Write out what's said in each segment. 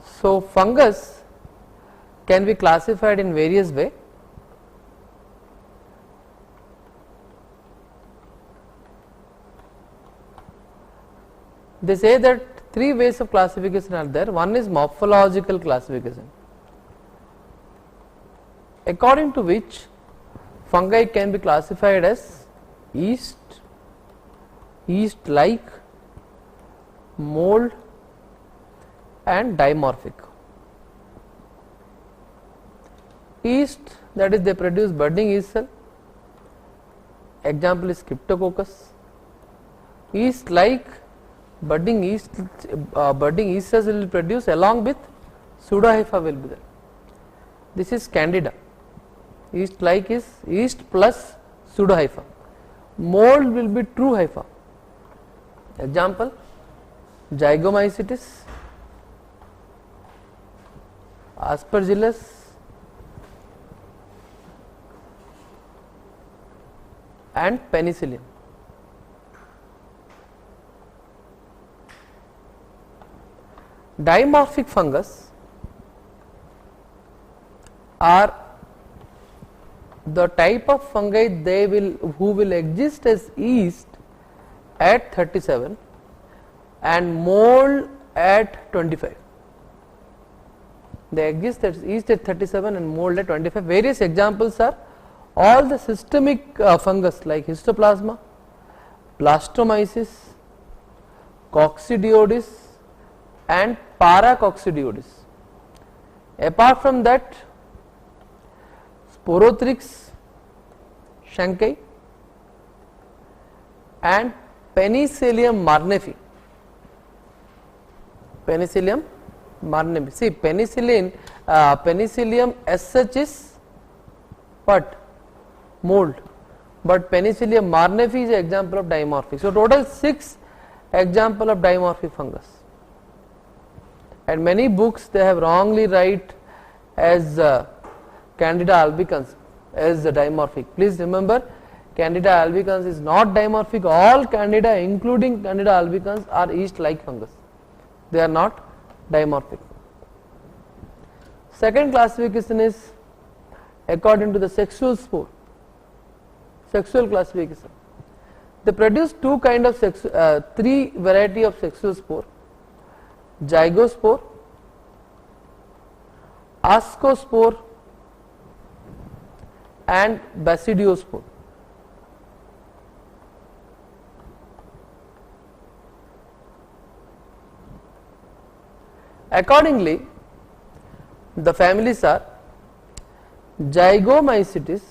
So, fungus can be classified in various ways. They say that three ways of classification are there. One is morphological classification, according to which fungi can be classified as yeast, yeast-like, mold and dimorphic. Yeast, that is they produce budding yeast cell, example is Cryptococcus. Yeast-like, budding yeast cells will produce along with pseudohypha will be there. This is Candida. Yeast like is yeast plus pseudohypha. Mold will be true hypha. Example Zygomycetes, Aspergillus and Penicillium. Dimorphic fungus are the type of fungi who will exist as yeast at 37 and mold at 25. They exist as yeast at 37 and mold at 25. Various examples are all the systemic fungus like Histoplasma, Blastomyces, Coccidioides and Paracoccidioides. Apart from that, Sporothrix, Shankai and Penicillium marnefi. Penicillium marnefi. See, penicillium as such is what? Mold. But Penicillium marnefi is an example of dimorphic. So, total 6 example of dimorphic fungus. And many books they have wrongly write as Candida albicans as the dimorphic. Please remember, Candida albicans is not dimorphic. All Candida including Candida albicans are yeast-like fungus. They are not dimorphic. Second classification is according to the sexual spore. Sexual classification. They produce three variety of sexual spore: zygospore, ascospore and basidiospore. Accordingly, the families are Zygomycetes,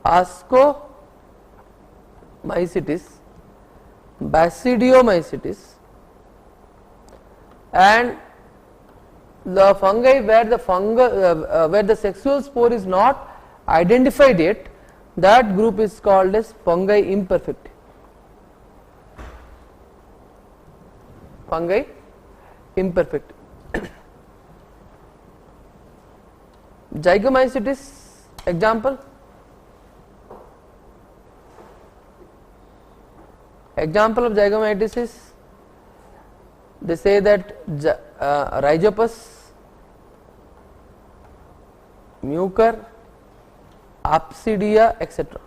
Ascomycetes, Basidiomycetes, and the fungi where the sexual spore is not identified yet, that group is called as fungi imperfecti. Fungi imperfecti. Zygomycetes example. Example of Zygomycetes is, they say that Rhizopus, Mucor, Apsidia, etc.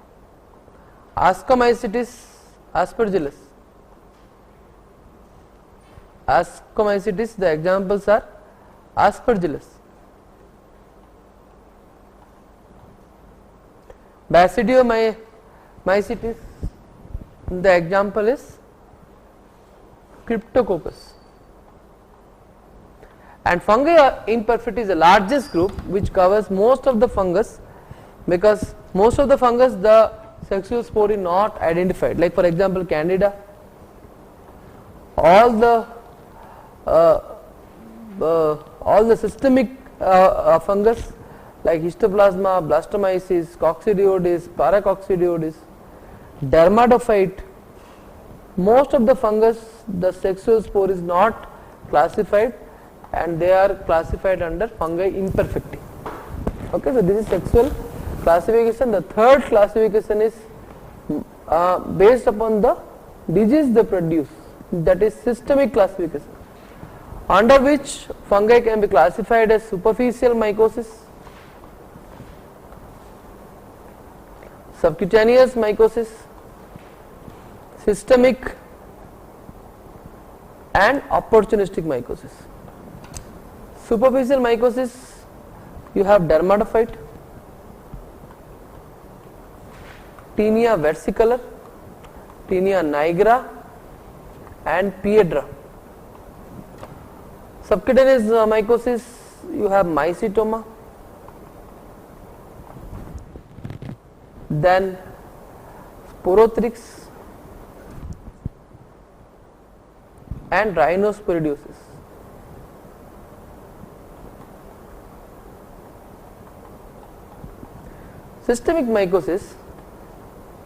Ascomycetes, Aspergillus. Ascomycetes, the examples are Aspergillus. Basidiomycetes, the example is Cryptococcus. And fungi imperfecti is the largest group which covers most of the fungus, because most of the fungus the sexual spore is not identified. Like for example Candida, all the systemic fungus like Histoplasma, Blastomyces, Coccidioides, Paracoccidioides, Dermatophyte, most of the fungus the sexual spore is not classified and they are classified under fungi imperfecti. Okay, so this is sexual classification. The third classification is based upon the disease they produce, that is systemic classification. under which fungi can be classified as superficial mycosis, subcutaneous mycosis, systemic and opportunistic mycosis. Superficial mycosis, you have dermatophyte, Tinea versicolor, Tinea nigra and Piedra. Subcutaneous mycosis, you have Mycetoma, then Sporothrix and Rhinosporidiosis. Systemic mycosis,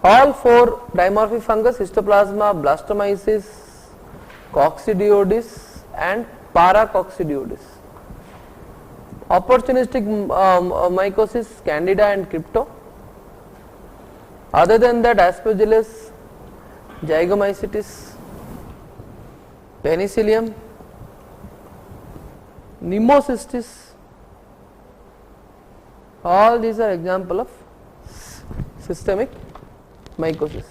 all four dimorphic fungus, Histoplasma, Blastomyces, Coccidioides and Paracoccidioides. Opportunistic mycosis, Candida and Crypto. Other than that, Aspergillus, Zygomycetes, Penicillium, Pneumocystis, all these are example of systemic mycosis.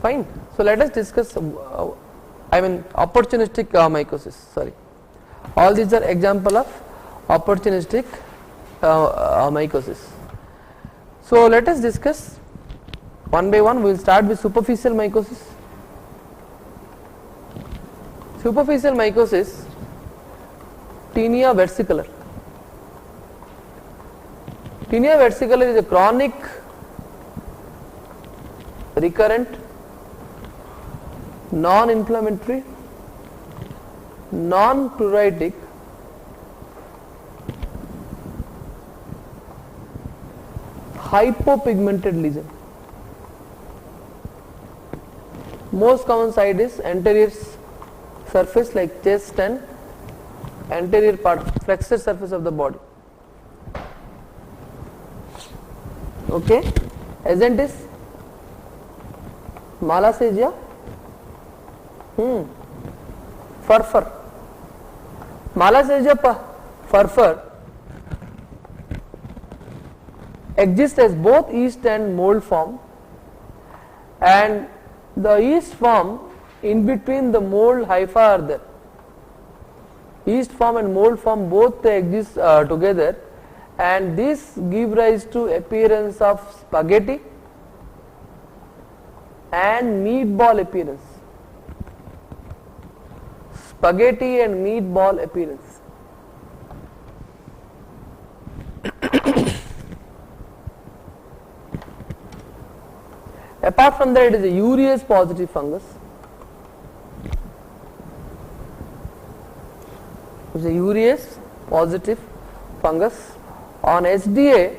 Fine. So let us discuss opportunistic mycosis. Sorry, all these are example of opportunistic mycosis. So let us discuss one by one. We will start with superficial mycosis. Superficial mycosis, Tinea versicolor. Tinea versicolor is a chronic, recurrent, non-inflammatory, non-pruritic, hypopigmented lesion. Most common site is anterior surface like chest and anterior part, flexor surface of the body. Okay, agent is Malassezia furfur. Malassezia furfur exists as both yeast and mold form, and the yeast form in between the mold hypha are there. Yeast form and mold form both exist together, and this give rise to appearance of spaghetti and meatball appearance. Spaghetti and meatball appearance. Apart from that, it is a urease positive fungus. It is a urease positive fungus. On SDA,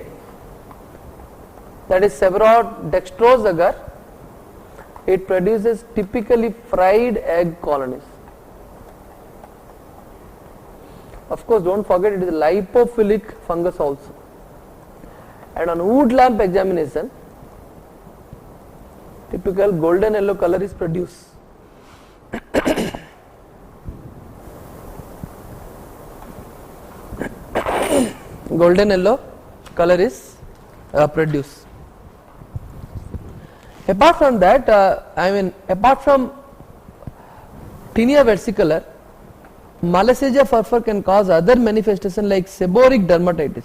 that is Severodextrose agar, it produces typically fried egg colonies. Of course, don't forget it is a lipophilic fungus also. And on wood lamp examination, typical golden yellow color is produced. Golden yellow color is produced. Apart from that, apart from Tinea versicolor, Malassezia furfur can cause other manifestation like seborrheic dermatitis.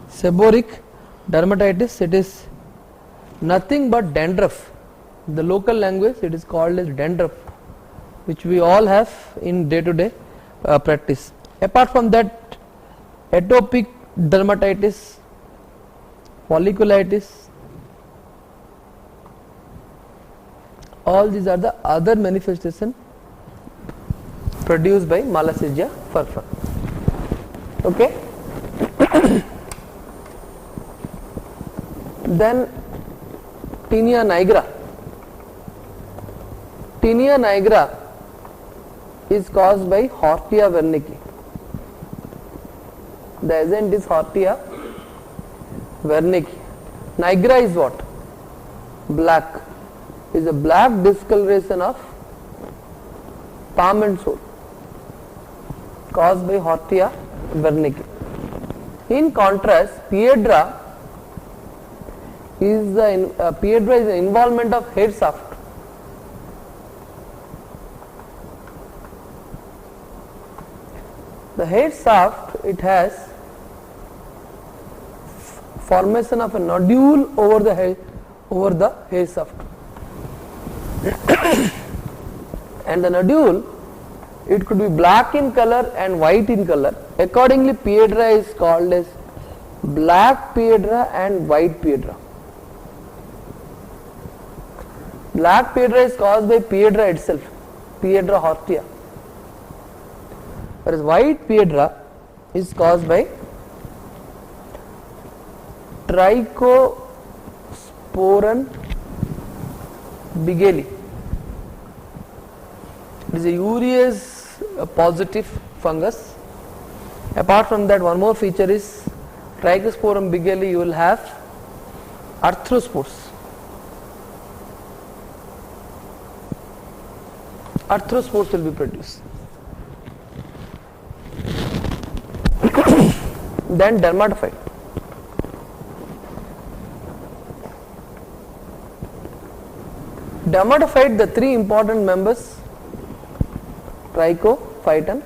Seborrheic dermatitis, it is nothing but dandruff. In the local language, it is called as dandruff, which we all have in day-to-day practice. Apart from that, atopic dermatitis, folliculitis, all these are the other manifestation produced by Malassezia furfur. Okay. Then Tinea nigra. Tinea nigra is caused by Hortea wernicki. The agent is Hortea wernicki. Nigra is what? Black. Is a black discoloration of palm and sole caused by Hortea wernicke. In contrast, Piedra is the involvement of hair shaft. The hair shaft, it has formation of a nodule over the hair shaft. And the nodule, it could be black in color and white in color. Accordingly, Piedra is called as black Piedra and white Piedra. Black Piedra is caused by Piedra itself, Piedra Hortea. Whereas white Piedra is caused by Trichosporum bigeli. It is a urease positive fungus. Apart from that, one more feature is Trichosporum bigeli, you will have arthrospores. Arthrospores will be produced. Then dermatophyte. Dermatophyte, the three important members: trichophyton,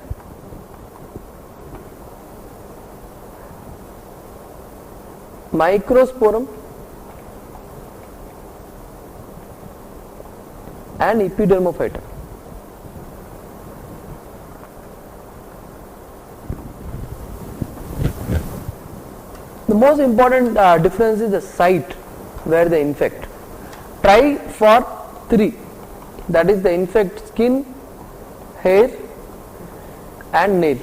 microsporum and epidermophyton. The most important difference is the site where they infect. Tri for 3, that is, they infect skin, hair and nail.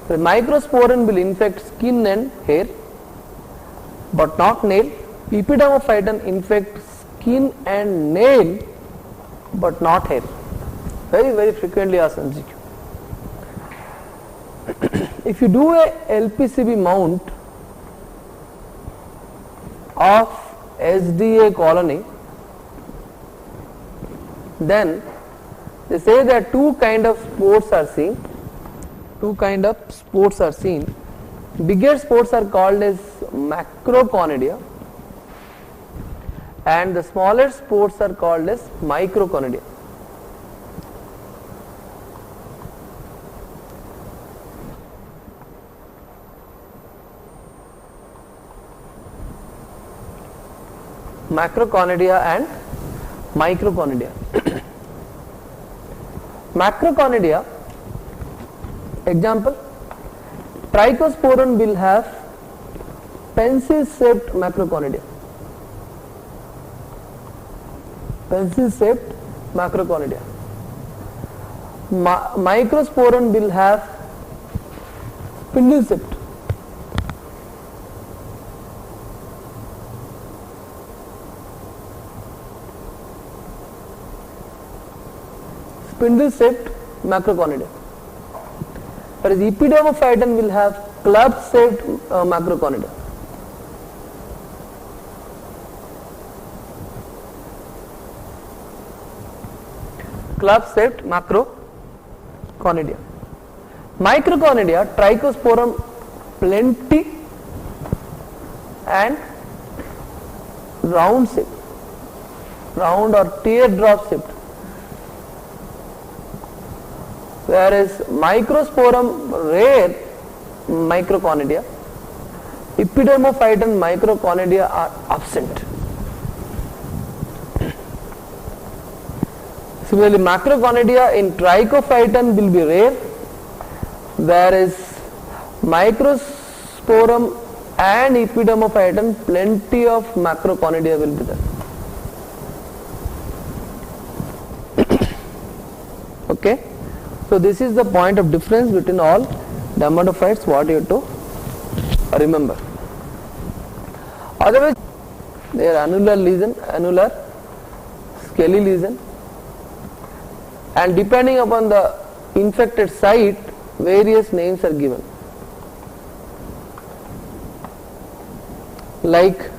The microsporum will infect skin and hair but not nail. Epidermophyton infects skin and nail but not hair. Very frequently asked MCQ. If you do a LPCB mount of SDA colony, then they say that two kind of spores are seen. Bigger spores are called as macroconidia and the smaller spores are called as microconidia. Macroconidia and microconidia. Macroconidia, example, Trichosporum will have pencil shaped macroconidia. Pencil shaped macroconidia. Microsporum will have spindle shaped. Spindle shaped macroconidia. Whereas epidermophyton will have club shaped macroconidia. Club shaped macroconidia. Microconidia, Trichosporum plenty and round shape, round or teardrop shaped. Whereas microsporum rare microconidia, epidermophyton microconidia are absent. Similarly, macroconidia in trichophyton will be rare, whereas microsporum and epidermophyton plenty of macroconidia will be there. Okay. So this is the point of difference between all dermatophytes, what you have to remember. Otherwise, they are annular lesion, annular, scaly lesion, and depending upon the infected site, various names are given. Like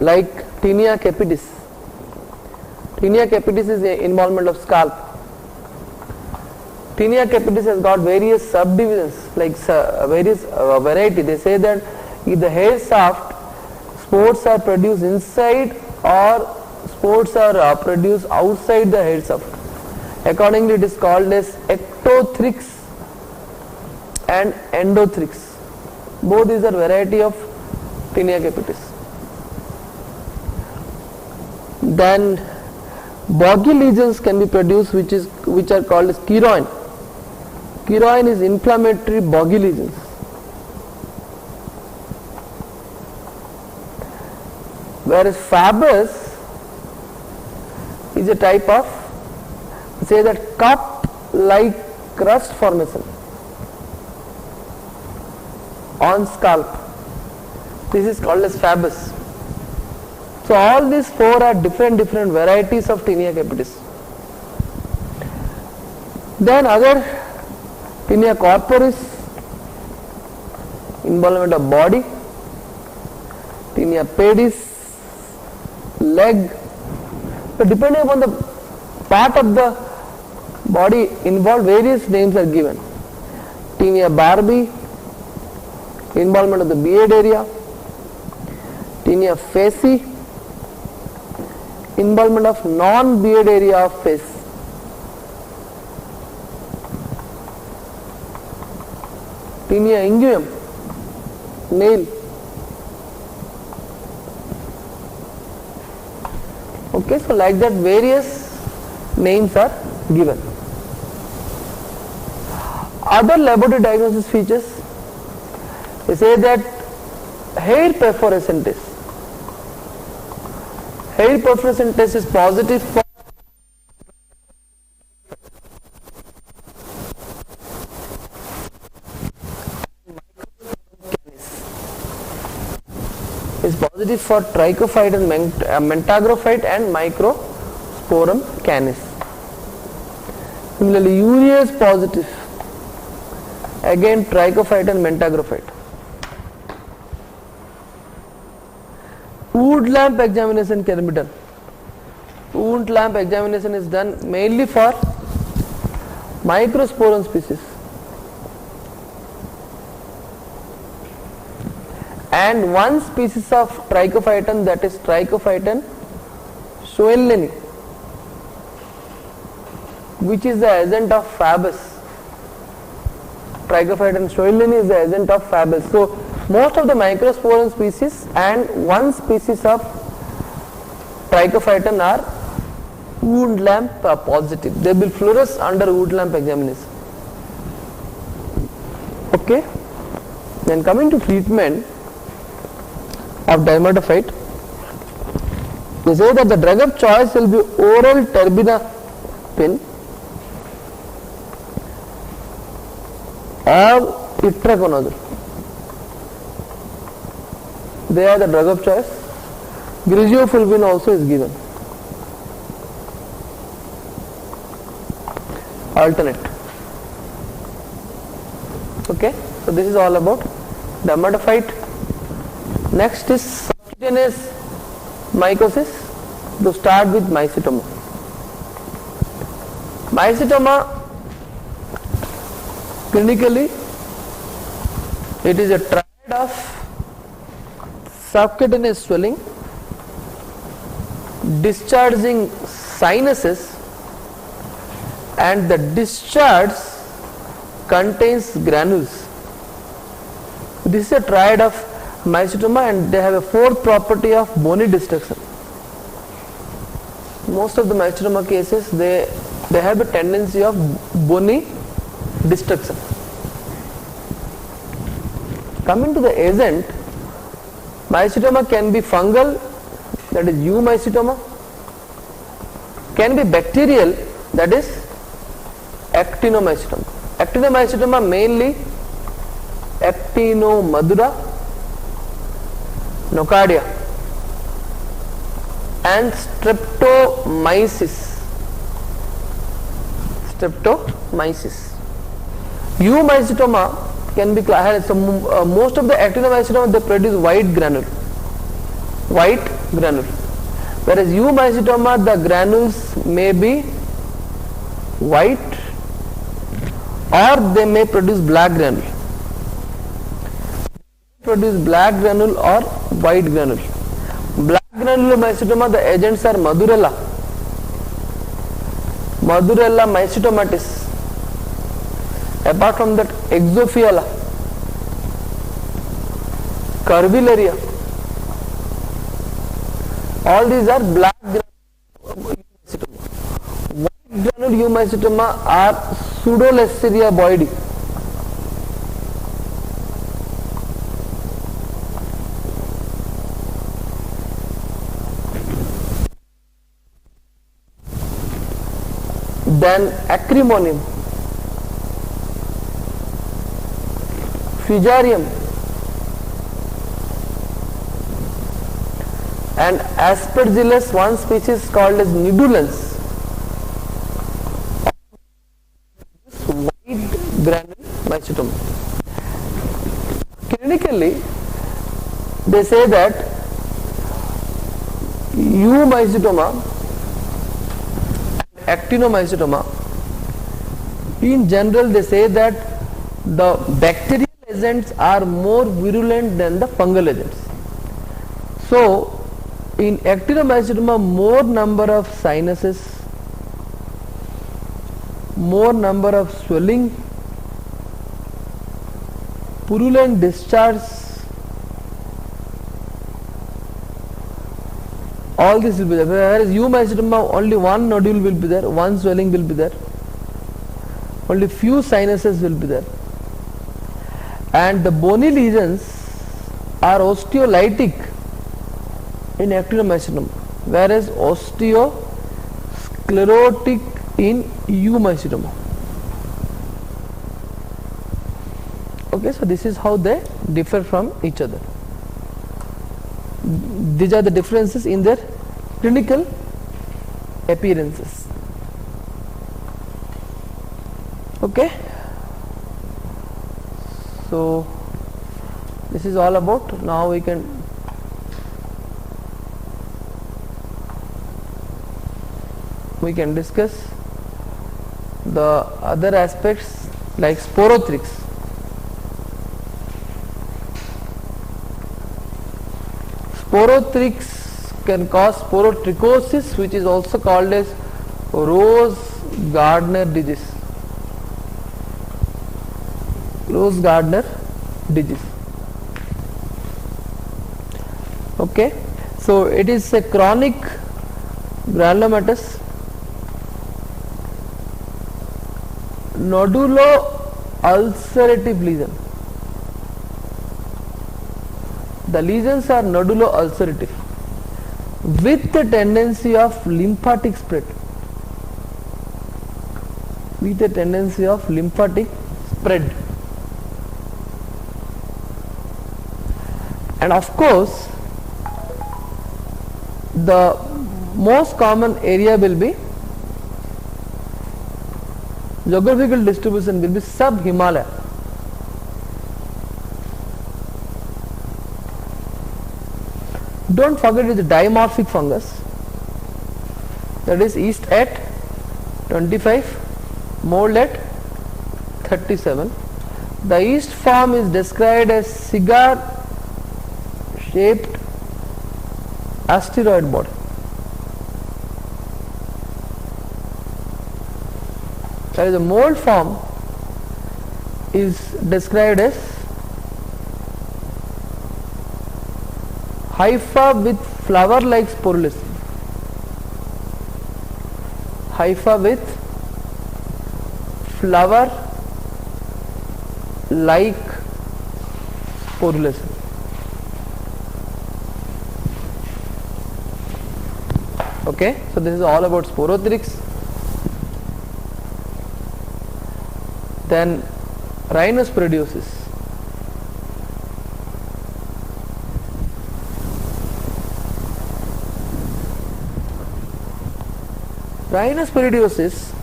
like Tinea capitis. Tinea capitis is the involvement of scalp. Tinea capitis has got various subdivisions, like various variety. They say that if the hair shaft spores are produced inside or spores are produced outside the hair shaft. Accordingly, it is called as ectothrix and endothrix. Both these are variety of Tinea capitis. Then boggy lesions can be produced, which are called as keroin. Keroin is inflammatory boggy lesions. Whereas Fabus is a type of, say that, cup-like crust formation on scalp. This is called as Fabus. So all these four are different varieties of Tinea capitis. Then other Tinea corporis, involvement of body, Tinea pedis, leg. So depending upon the part of the body involved, various names are given. Tinea barbi, involvement of the beard area. Tinea facie, involvement of non-beard area of face. Tinea inguinum, nail. Okay, so like that various names are given. Other laboratory diagnosis features, they say that hair perforation test. Hair perforation test is positive for trichophyte and mentagrophyte and microsporum canis. Similarly, urea is positive, again trichophyte and mentagrophyte. Wood lamp examination can be done. Wood lamp examination is done mainly for microsporum species. And one species of trichophyton, that is Trichophyton schwelleni, which is the agent of Fabus. Trichophyton schwelleni is the agent of Fabus. So most of the microsporum species and one species of Trichophyton are wound lamp positive. They will fluoresce under wound lamp examination. Okay. Then coming to treatment of dermatophyte, they say that the drug of choice will be oral terbinafine or itraconazole. They are the drug of choice. Griseofulvin also is given. Alternate. Okay, so this is all about dermatophyte. Next is subcutaneous mycosis. To start with mycetoma. Mycetoma, clinically, it is a triad of subcutaneous swelling, discharging sinuses, and the discharge contains granules. This is a triad of mycetoma, and they have a fourth property of bony destruction. Most of the mycetoma cases, they have a tendency of bony destruction. Coming to the agent, mycetoma can be fungal, that is eumycetoma, can be bacterial, that is actinomycetoma. Actinomycetoma mainly Actinomadura, nocardia, and streptomyces. Eumycetoma can be most of the actinomycetoma, they produce white granule, white granule, whereas eumycetoma the granules may be white or they may produce black granule. Produce black granule or white granule. Black granule mycetoma, the agents are Madurella mycetomatis. Apart from that, Exophiala, Curvularia. All these are black granule eumycetoma. White granule eumycetoma are Pseudolesseria boydii. Then Acremonium, Fusarium, and Aspergillus, one species called as Nidulans. White granule mycetoma. Clinically, they say that eumycetoma and actinomycetoma, in general they say that the bacterial agents are more virulent than the fungal agents. So in actinomycetoma, more number of sinuses, more number of swelling, purulent discharge, all this will be there. Whereas eumycetoma, only one nodule will be there, one swelling will be there, only few sinuses will be there, and the bony lesions are osteolytic in actinomycetoma, whereas osteosclerotic in eumycetoma. Okay, so this is how they differ from each other. These are the differences in their clinical appearances. Okay, so this is all about. Now we can discuss the other aspects like sporothrix. Sporothrix can cause sporotrichosis, which is also called as Rose-Gardner disease. Rose-Gardner disease. Okay, so it is a chronic granulomatous nodulo-ulcerative lesion. The lesions are nodulo-ulcerative with the tendency of lymphatic spread. With the tendency of lymphatic spread. And of course, the most common area will be, geographical distribution will be sub-Himalaya. Don't forget it is a dimorphic fungus, that is yeast at 25, mold at 37. The yeast form is described as cigar shaped asteroid body. That is, the mold form is described as hypha with flower like sporulation. Hypha with flower like sporulation. Okay, so this is all about sporothrix. Then rhinosporidiosis. Rhinosporidiosis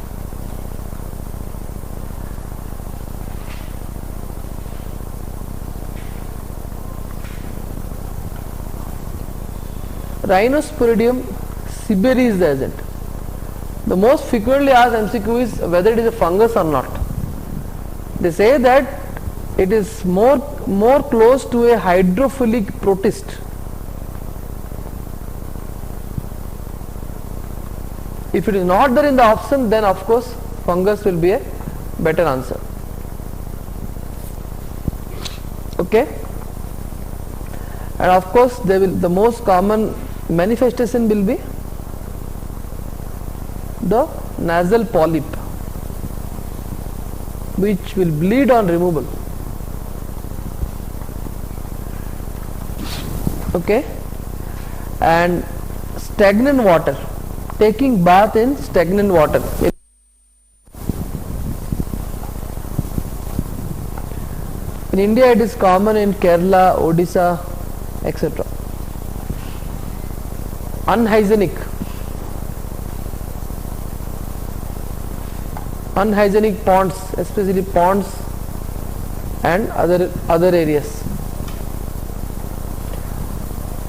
Rhinosporidium siberi is the agent. The most frequently asked MCQ is whether it is a fungus or not. They say that it is more close to a hydrophilic protist. If it is not there in the option, then of course fungus will be a better answer. Okay, and of course the most common manifestation will be the nasal polyp, which will bleed on removal. Okay, and stagnant water, taking bath in stagnant water. In India it is common in Kerala, Odisha, etc. Unhygienic ponds, especially ponds and other areas.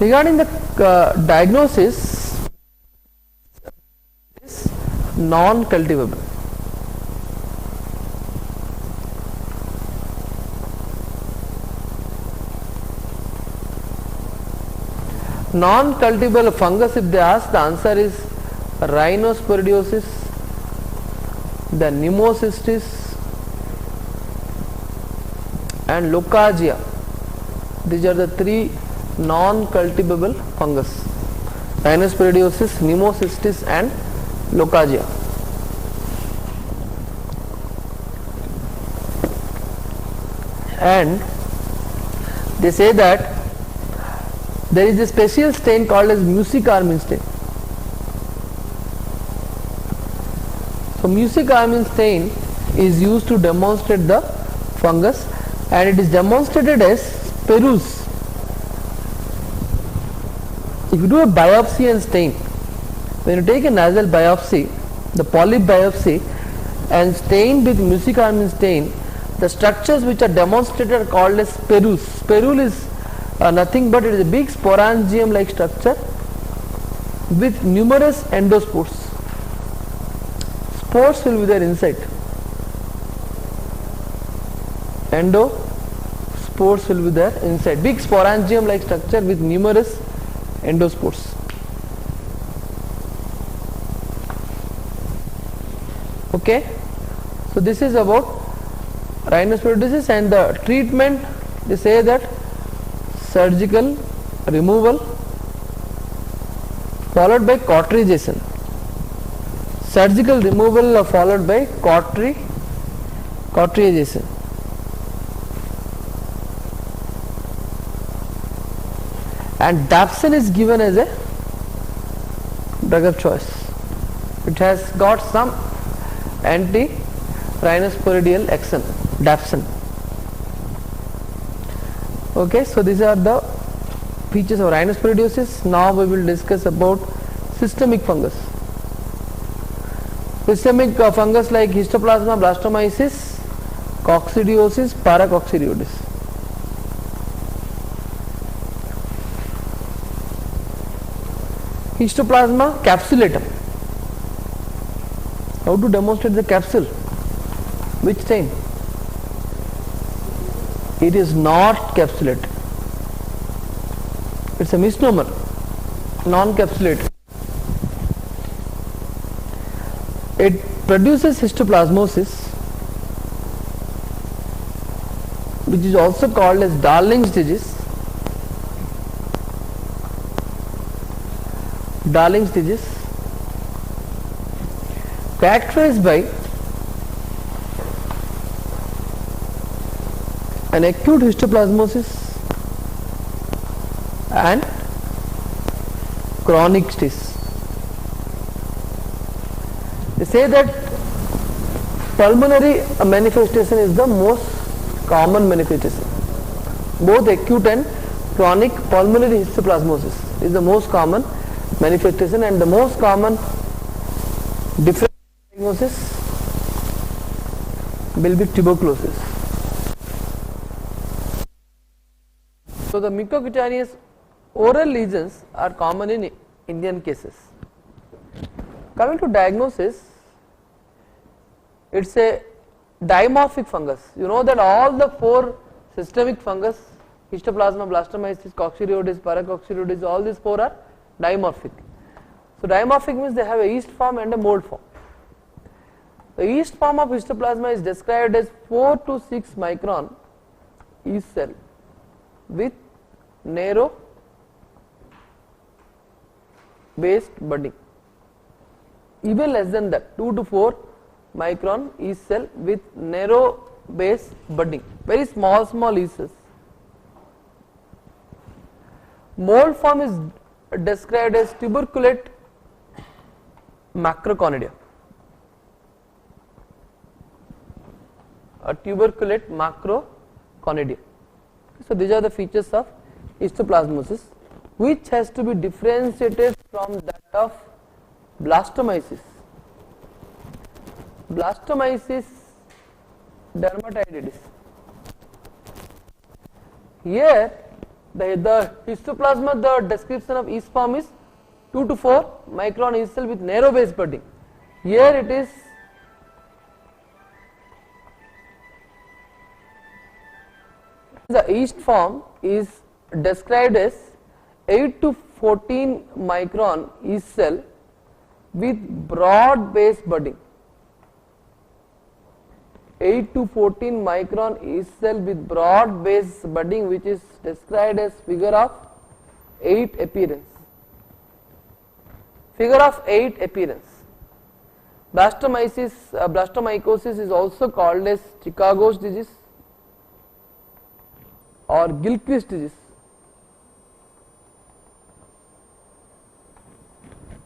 Regarding the diagnosis, is non-cultivable. Non-cultivable fungus, if they ask, the answer is rhinosporidiosis, the pneumocystis and lockagia. These are the three non-cultivable fungus: rhinosporidiosis, pneumocystis and lockagia. And they say that there is a special stain called as mucicarmine stain. So mucicarmine stain is used to demonstrate the fungus, and it is demonstrated as spherules. If you do a biopsy and stain, when you take a nasal biopsy, the polyp biopsy, and stain with mucicarmine stain, the structures which are demonstrated are called as spherules. Spherule is nothing but it is a big sporangium like structure with numerous endospores. Spores will be there inside. Endospores will be there inside. Big sporangium like structure with numerous endospores. Okay, so this is about rhinosporidisis, and the treatment, they say that surgical removal followed by cauterization. Surgical removal followed by cauterization. And dapsone is given as a drug of choice. It has got some anti-rhinosporidial action, dapsone. Okay, so these are the features of rhinosporidiosis. Now we will discuss about systemic fungus. Systemic fungus like Histoplasma blastomyces, coccidiosis, paracoccidiosis. Histoplasma capsulatum. How to demonstrate the capsule? Which stain? It is not capsulated. It's a misnomer. Non-capsulated. It produces histoplasmosis, which is also called as Darling's disease. Darling's disease, characterized by an acute histoplasmosis and chronic stis. They say that pulmonary manifestation is the most common manifestation. Both acute and chronic pulmonary histoplasmosis is the most common manifestation, and the most common different diagnosis will be tuberculosis. So the mucocutaneous Oral lesions are common in Indian cases. Coming to diagnosis, it's a dimorphic fungus. You know that all the 4 systemic fungus, Histoplasma, Blastomyces, Coccidioides, Paracoccidioides, all these 4 are dimorphic. So dimorphic means they have a yeast form and a mold form. The yeast form of Histoplasma is described as 4 to 6 micron yeast cell with narrow based budding. Even less than that, 2 to 4 micron yeast cell with narrow base budding, very small yeast cells. Mold form is described as tuberculate macroconidia. A tuberculate macroconidia. So these are the features of histoplasmosis, which has to be differentiated from that of blastomyces. Blastomyces dermatitidis. Here the histoplasma, the description of yeast form is 2 to 4 micron yeast cell with narrow base budding. Here it is the yeast form is described as 8 to 14 micron yeast cell with broad base budding. 8 to 14 micron yeast cell with broad base budding, which is described as figure of 8 appearance. Figure of 8 appearance. Blastomyces, blastomycosis is also called as Chicago's disease or Gilchrist disease.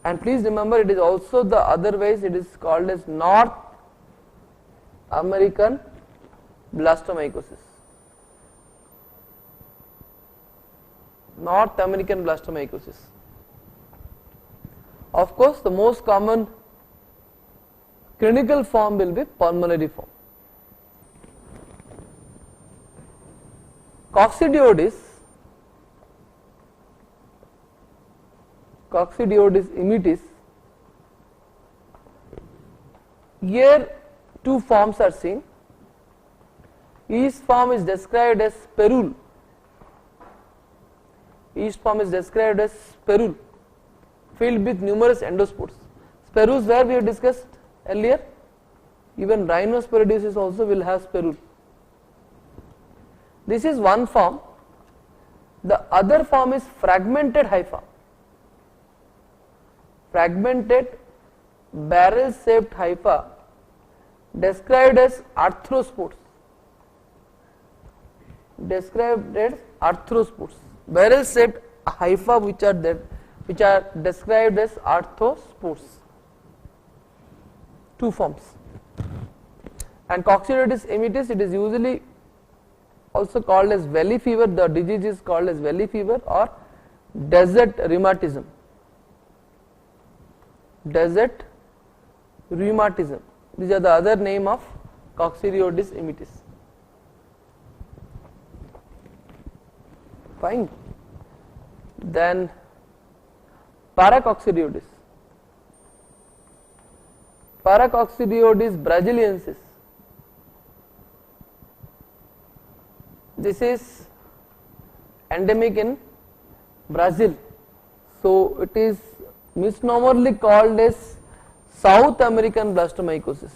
And please remember, it is also the other ways, it is called as North American blastomycosis. North American blastomycosis. Of course, the most common clinical form will be pulmonary form. Coccidioides, Coccidioides immitis. Here 2 forms are seen. Yeast form is described as spherule. Yeast form is described as spherule, filled with numerous endospores. Spherules where we have discussed earlier, even Rhinosporidiasis also will have spherule. This is one form. The other form is fragmented hypha. Fragmented barrel shaped hypha described as arthrospores. Described as arthrospores. Barrel shaped hypha which are described as arthrospores. 2 forms. And Coccidioides immitis, it is usually also called as valley fever. The disease is called as valley fever or desert rheumatism. Desert rheumatism. These are the other name of Coccidioides immitis. Fine. Then Paracoccidioides. Paracoccidioides braziliensis. This is endemic in Brazil. So it is misnomerly called as South American blastomycosis.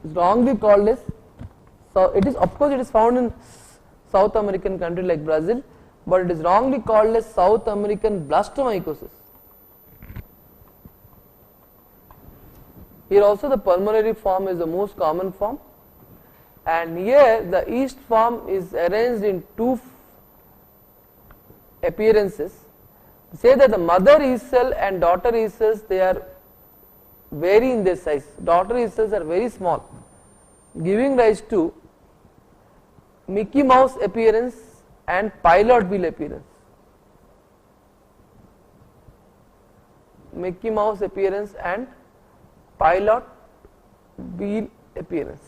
It's wrongly called as, so it is, of course it is found in South American country like Brazil, but it is wrongly called as South American blastomycosis. Here also the pulmonary form is the most common form, and here the yeast form is arranged in 2 appearances. Say that the mother yeast cell and daughter yeast cells, they are vary in their size. Daughter yeast cells are very small, giving rise to Mickey Mouse appearance and pilot wheel appearance. Mickey Mouse appearance and pilot wheel appearance.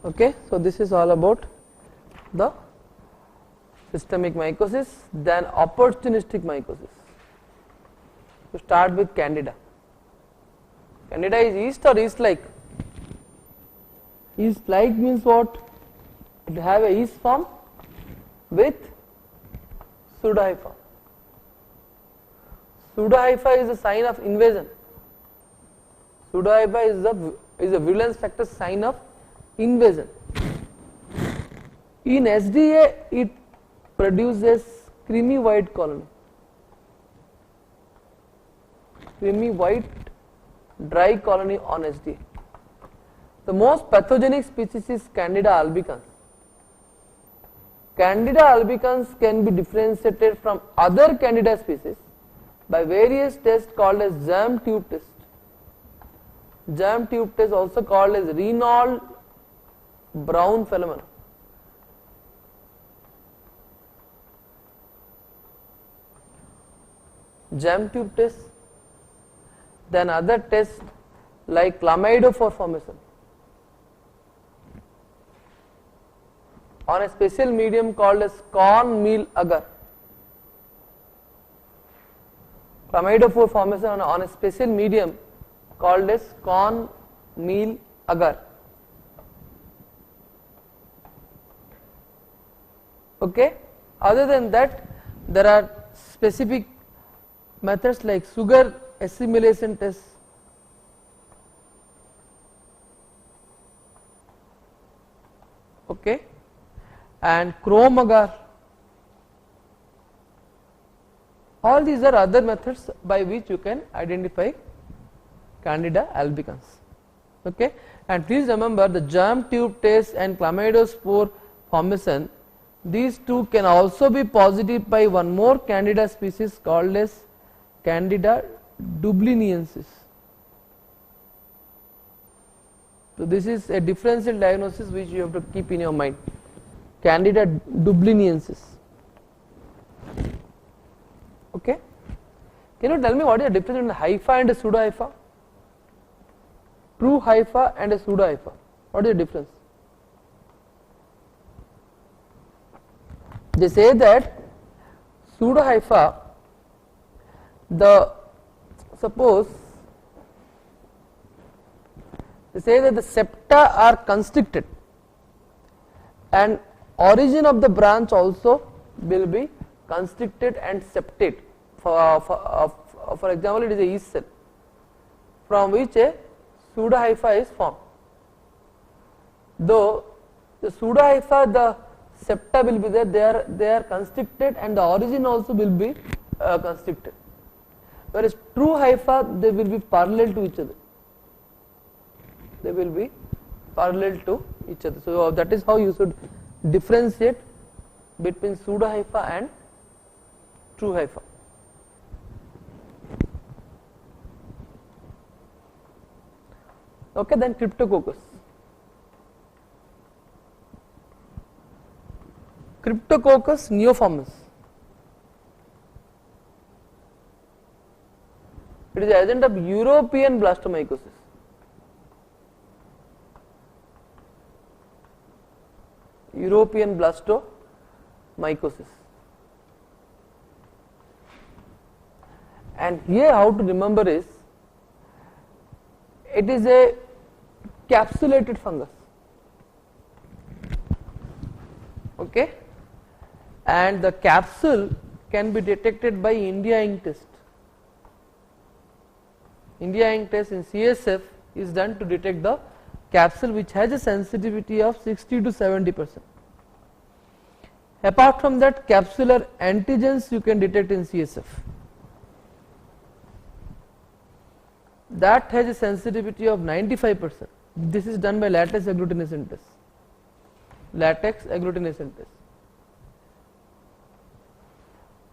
Okay, so this is all about the systemic mycosis. Then opportunistic mycosis. To start with Candida. Candida is yeast or yeast-like? Yeast-like means what? It have a yeast form with pseudohypha. Pseudohypha is a sign of invasion. Pseudohypha is a virulence factor sign of invasion. In SDA, it produces creamy white colony. Creamy white dry colony on SDA. The most pathogenic species is Candida albicans. Candida albicans can be differentiated from other Candida species by various tests called as jam tube test. Jam tube test also called as Reynolds Brown phenomenon. Jam tube test. Then other tests like chlamydophore formation on a special medium called as corn meal agar. Chlamydophore formation on a special medium called as corn meal agar. Okay. Other than that, there are specific methods like sugar assimilation test, okay, and chrome agar. All these are other methods by which you can identify Candida albicans. Okay, and please remember the germ tube test and chlamydospore formation. These two can also be positive by one more Candida species called as Candida dubliniensis. So this is a differential diagnosis which you have to keep in your mind. Candida dubliniensis. Okay. Can you tell me what is the difference between hypha and a pseudohypha? True hypha and a pseudohypha. What is the difference? They say that pseudohypha, suppose they say that the septa are constricted and origin of the branch also will be constricted and septate. For example, it is a yeast cell from which a pseudohypha is formed. Though the pseudohypha, the septa will be there, they are constricted and the origin also will be constricted. Whereas true hypha, they will be parallel to each other. They will be parallel to each other. So that is how you should differentiate between pseudohypha and true hypha. Okay, then Cryptococcus. Cryptococcus neoformans. It is the agent of European blastomycosis. European blastomycosis. And here how to remember is, it is a capsulated fungus. Okay, and the capsule can be detected by India ink test. India ink test in CSF is done to detect the capsule, which has a sensitivity of 60 to 70%. Apart from that, capsular antigens you can detect in CSF. That has a sensitivity of 95%. This is done by latex agglutination test. Latex agglutination test.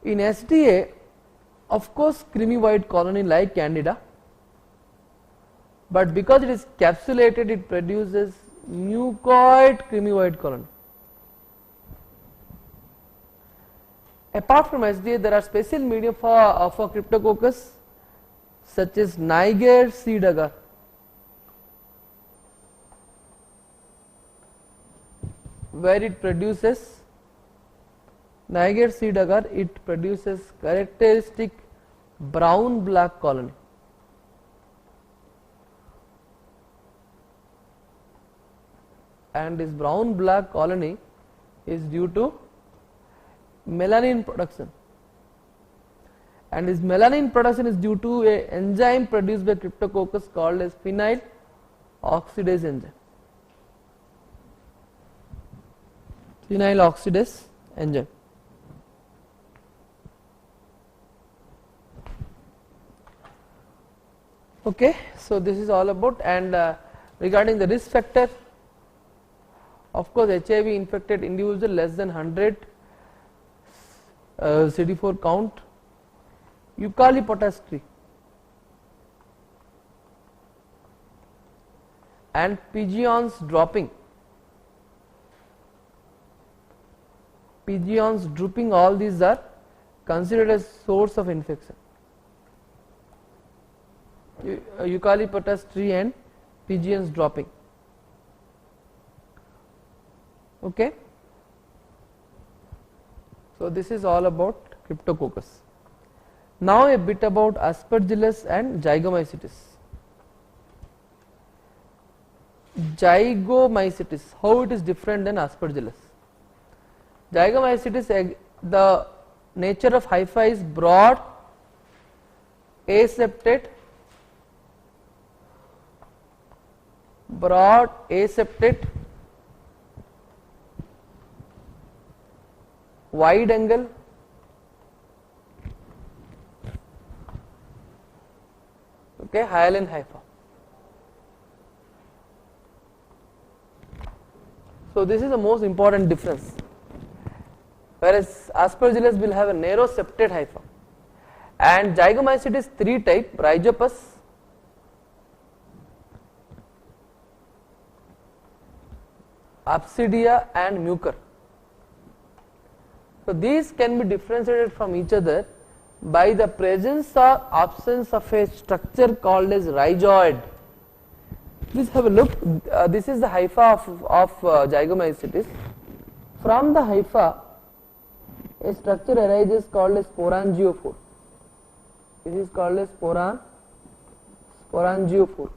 In SDA, of course, creamy white colony like Candida, but because it is capsulated, it produces mucoid creamy white colony. Apart from SDA, there are special media for Cryptococcus such as Niger seed agar. where it produces nigate seed agar, it produces characteristic brown black colony. And this brown black colony is due to melanin production, and this melanin production is due to a enzyme produced by Cryptococcus called as phenyl oxidase enzyme. Phenyl oxidase enzyme. Okay, so this is all about. And regarding the risk factor, of course, HIV infected individual less than 100 CD4 count, eucalyptus tree, and pigeons dropping, pigeons drooping, all these are considered as source of infection. Eucalyptus tree and pigeons dropping. Okay. So this is all about Cryptococcus. Now a bit about Aspergillus and Zygomycetes. Zygomycetes, how it is different than Aspergillus? Zygomycetes, the nature of hypha is broad, aseptate, wide angle, okay, hyaline hypha. So this is the most important difference. Whereas Aspergillus will have a narrow septate hypha, and Zygomycetes three type: Rhizopus, Apsidia and Mucor. So these can be differentiated from each other by the presence or absence of a structure called as rhizoid. Please have a look. This is the hypha of Zygomycetes. From the hypha, a structure arises called as sporangiophore. This is called as sporangiophore.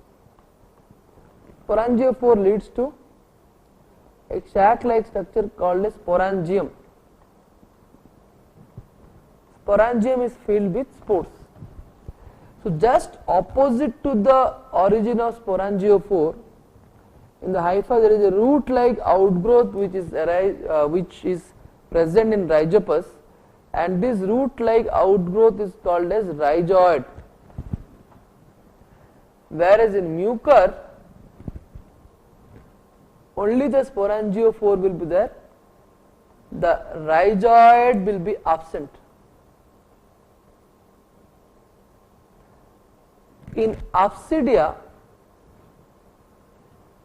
Sporangiophore leads to a sac-like structure called as sporangium. Sporangium is filled with spores. So just opposite to the origin of sporangiophore, in the hypha there is a root-like outgrowth which is present in Rhizopus, and this root-like outgrowth is called as rhizoid. Whereas in Mucor, only the sporangiophore will be there, the rhizoid will be absent. In Apsidia,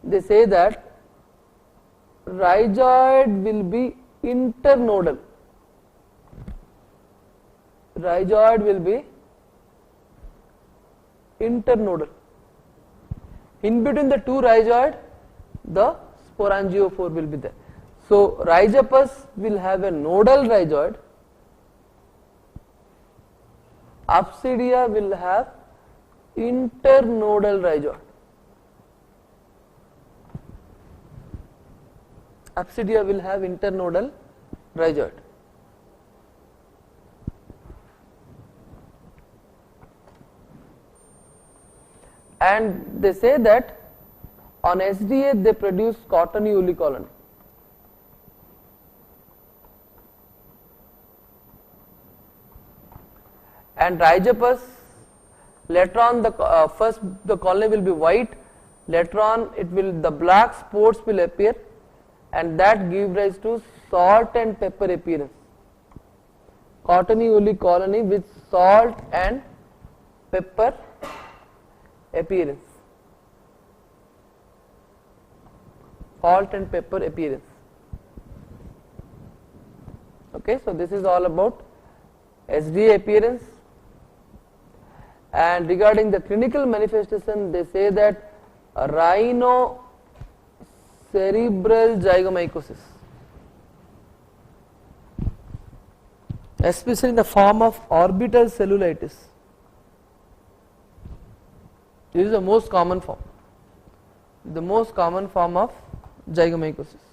they say that rhizoid will be internodal. Rhizoid will be internodal. In between the two rhizoid, the sporangiophore will be there. So Rhizopus will have a nodal rhizoid. Apsidia will have internodal rhizoid. Apsidia will have internodal rhizoid. And they say that on SDA they produce cottony woolly colony. And Rhizopus, later on first the colony will be white, later on the black spots will appear, and that give rise to salt and pepper appearance. Cottony woolly colony with salt and pepper appearance. Salt and pepper appearance. Okay, so this is all about SDA appearance. And regarding the clinical manifestation, they say that rhinocerebral zygomycosis. especially in the form of orbital cellulitis. This is the most common form. The most common form of zygomycosis.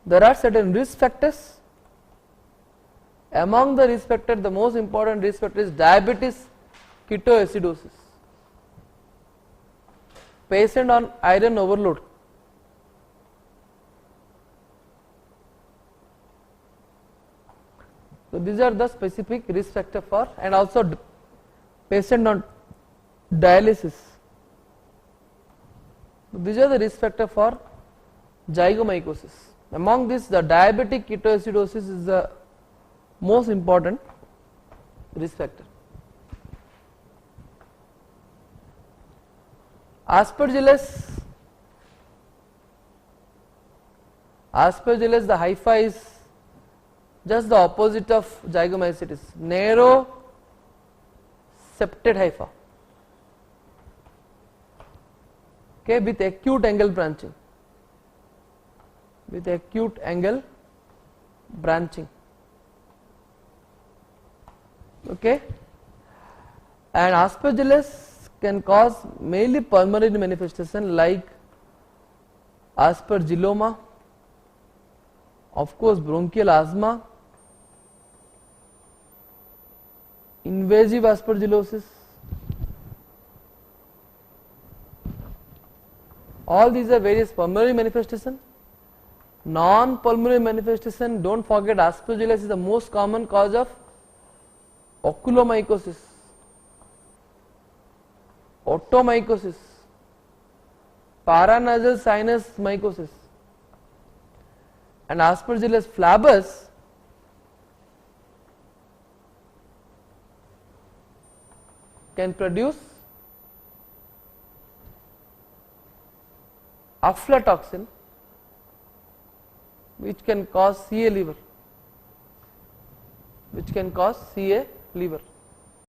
There are certain risk factors. Among the risk factors, the most important risk factor is diabetes ketoacidosis. Patient on iron overload. So these are the specific risk factor for, and also patient on dialysis. These are the risk factor for zygomycosis. Among this, the diabetic ketoacidosis is the most important risk factor. Aspergillus, the hypha is just the opposite of zygomycetes, narrow septate hypha, okay, with acute angle branching, okay, and Aspergillus can cause mainly pulmonary manifestation like aspergilloma, of course bronchial asthma, invasive aspergillosis. All these are various pulmonary manifestation. Non-pulmonary manifestation, don't forget Aspergillus is the most common cause of oculomycosis, otomycosis, paranasal sinus mycosis, and Aspergillus flavus can produce aflatoxin, which can cause CA liver,